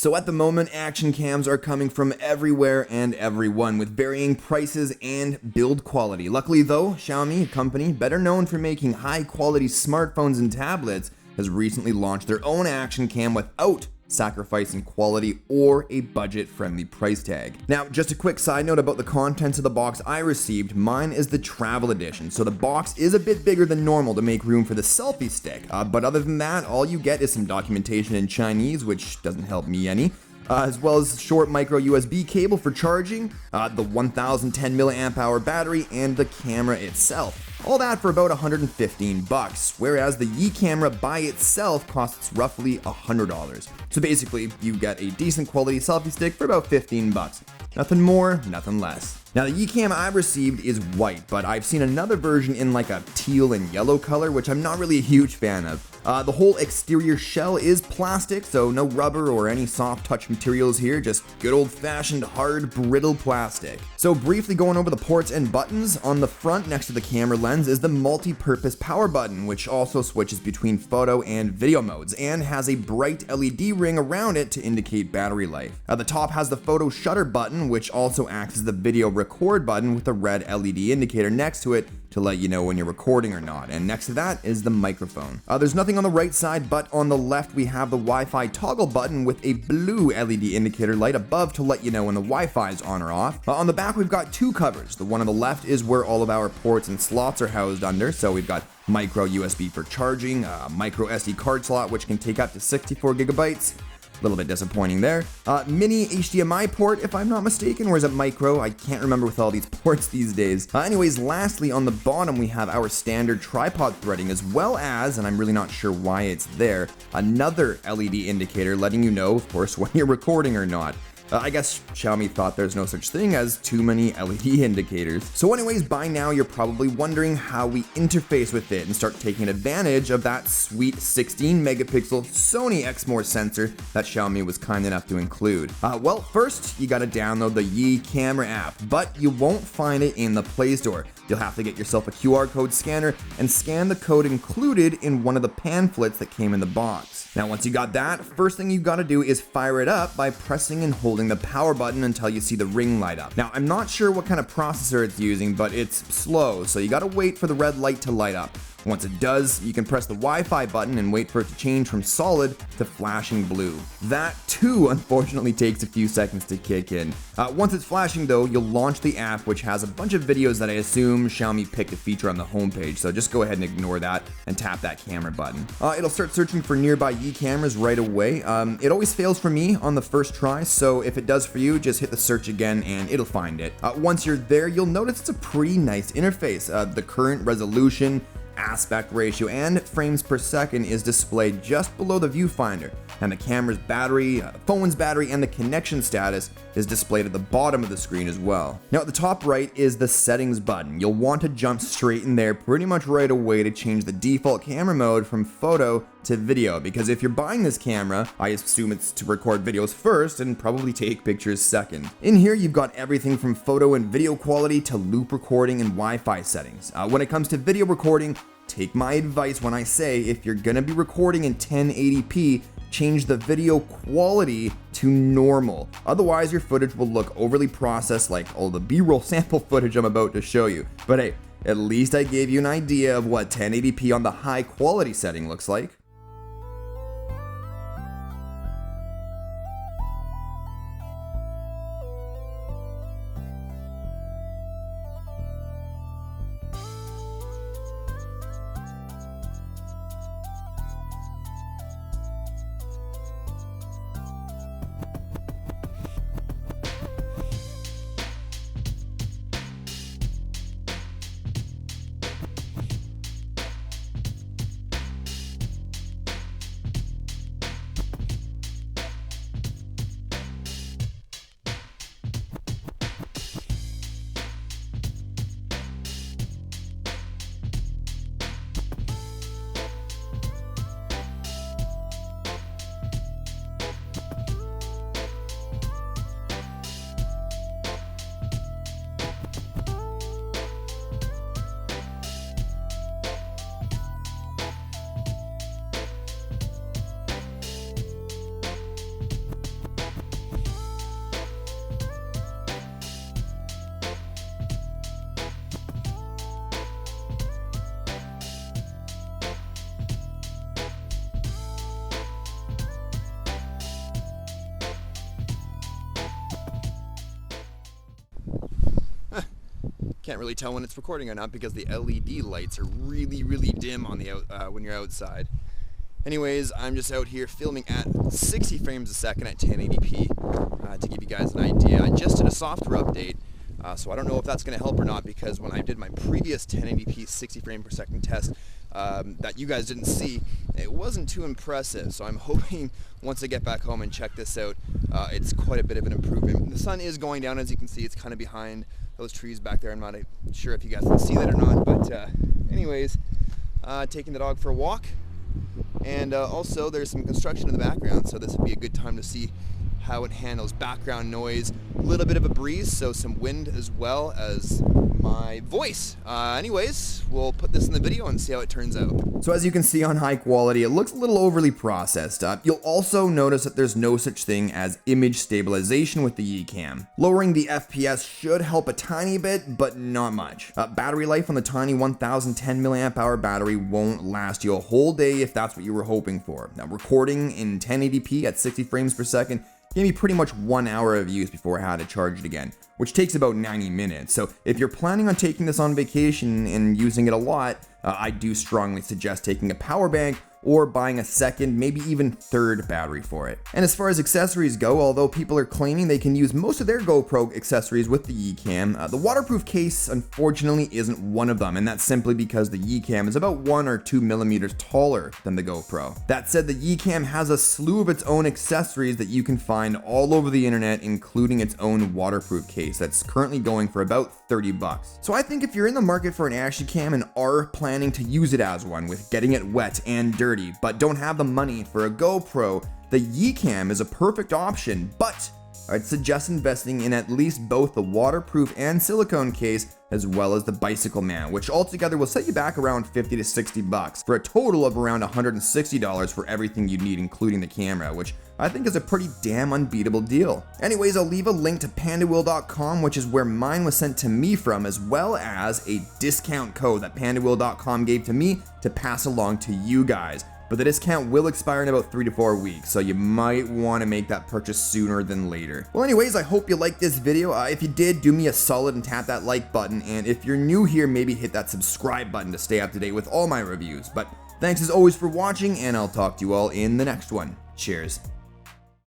So at the moment, action cams are coming from everywhere and everyone with varying prices and build quality. Luckily though, Xiaomi, a company better known for making high quality smartphones and tablets, has recently launched their own action cam without sacrificing quality or a budget-friendly price tag. Now, just a quick side note about the contents of the box I received. Mine is the travel edition, so the box is a bit bigger than normal to make room for the selfie stick. But other than that, all you get is some documentation in Chinese, which doesn't help me any. As well as short micro USB cable for charging, the 1010 milliamp hour battery, and the camera itself. All that for about $115, whereas the Yi camera by itself costs roughly $100. So basically, you get a decent quality selfie stick for about $15. Nothing more, nothing less. Now the Yi cam I received is white, but I've seen another version in like a teal and yellow color, which I'm not really a huge fan of. The whole exterior shell is plastic, so no rubber or any soft touch materials here, just good old-fashioned hard, brittle plastic. So briefly going over the ports and buttons, on the front next to the camera lens is the multi-purpose power button, which also switches between photo and video modes, and has a bright LED ring around it to indicate battery life. The top has the photo shutter button, which also acts as the video record button with a red LED indicator next to it to let you know when you're recording or not, and next to that is the microphone. There's nothing on the right side, but on the left we have the Wi-Fi toggle button with a blue LED indicator light above to let you know when the Wi-Fi is on or off. On the back we've got two covers. The one on the left is where all of our ports and slots are housed under, so we've got micro USB for charging, micro SD card slot which can take up to 64 gigabytes. A little bit disappointing there. Mini HDMI port, if I'm not mistaken, or is it micro? I can't remember with all these ports these days. Anyways, lastly, on the bottom we have our standard tripod threading, as well as, and I'm really not sure why it's there, another LED indicator letting you know, of course, when you're recording or not. I guess Xiaomi thought there's no such thing as too many LED indicators. So anyways, by now you're probably wondering how we interface with it and start taking advantage of that sweet 16 megapixel Sony Exmor sensor that Xiaomi was kind enough to include. Well, first you gotta download the Yi camera app, but you won't find it in the Play Store. You'll have to get yourself a QR code scanner and scan the code included in one of the pamphlets that came in the box. Now once you got that, first thing you gotta do is fire it up by pressing and holding the power button until you see the ring light up. Now I'm not sure what kind of processor it's using, but it's slow, so you gotta wait for the red light to light up. Once it does, you can press the Wi-Fi button and wait for it to change from solid to flashing blue. That too, unfortunately, takes a few seconds to kick in. Once it's flashing though, you'll launch the app, which has a bunch of videos that I assume Xiaomi picked to feature on the homepage, so just go ahead and ignore that and tap that camera button. It'll start searching for nearby Yi cameras right away. It always fails for me on the first try, so if it does for you, just hit the search again and it'll find it. Once you're there, you'll notice it's a pretty nice interface. The current resolution, aspect ratio, and frames per second is displayed just below the viewfinder, and the camera's battery, phone's battery, and the connection status is displayed at the bottom of the screen as well. Now at the top right is the settings button. You'll want to jump straight in there pretty much right away to change the default camera mode from photo to video, because if you're buying this camera, I assume it's to record videos first and probably take pictures second. In here you've got everything from photo and video quality to loop recording and Wi-Fi settings. When it comes to video recording, take my advice when I say if you're gonna be recording in 1080p, change the video quality to normal. Otherwise your footage will look overly processed like all the B-roll sample footage I'm about to show you. But hey, at least I gave you an idea of what 1080p on the high quality setting looks like. Can't really tell when it's recording or not because the LED lights are really dim on the when you're outside. Anyways, I'm just out here filming at 60 frames a second at 1080p to give you guys an idea. I just did a software update, so I don't know if that's going to help or not, because when I did my previous 1080p 60 frame per second test that you guys didn't see, it wasn't too impressive. So I'm hoping once I get back home and check this out, it's quite a bit of an improvement. The sun is going down, as you can see. It's kind of behind those trees back there. I'm not sure if you guys can see that or not, but anyways, taking the dog for a walk. And also there's some construction in the background, so this would be a good time to see how it handles background noise. A little bit of a breeze, so some wind as well as my voice. Anyways, we'll put this in the video and see how it turns out. So as you can see on high quality, it looks a little overly processed. You'll also notice that there's no such thing as image stabilization with the Ecamm. Lowering the FPS should help a tiny bit, but not much. Battery life on the tiny 1010 milliamp hour battery won't last you a whole day if that's what you were hoping for. Now, recording in 1080p at 60 frames per second gave me pretty much 1 hour of use before I had to charge it again, which takes about 90 minutes. So if you're planning on taking this on vacation and using it a lot, I do strongly suggest taking a power bank or buying a second, maybe even third battery for it. And as far as accessories go, although people are claiming they can use most of their GoPro accessories with the Ecamm, the waterproof case unfortunately isn't one of them, and that's simply because the Ecamm is about 1 or 2 millimeters taller than the GoPro. That said, the Ecamm has a slew of its own accessories that you can find all over the internet, including its own waterproof case that's currently going for about 30 bucks. So I think if you're in the market for an action cam and are planning to use it as one with getting it wet and dirty, but don't have the money for a GoPro, the Ecamm is a perfect option, but I'd suggest investing in at least both the waterproof and silicone case as well as the bicycle mount, which altogether will set you back around 50 to 60 bucks for a total of around $160 for everything you need, including the camera, which I think is a pretty damn unbeatable deal. Anyways, I'll leave a link to pandawheel.com, which is where mine was sent to me from, as well as a discount code that pandawheel.com gave to me to pass along to you guys. But the discount will expire in about 3 to 4 weeks, so you might want to make that purchase sooner than later. Well, anyways, I hope you liked this video. If you did, do me a solid and tap that like button, and if you're new here, maybe hit that subscribe button to stay up to date with all my reviews. But thanks as always for watching, and I'll talk to you all in the next one. Cheers.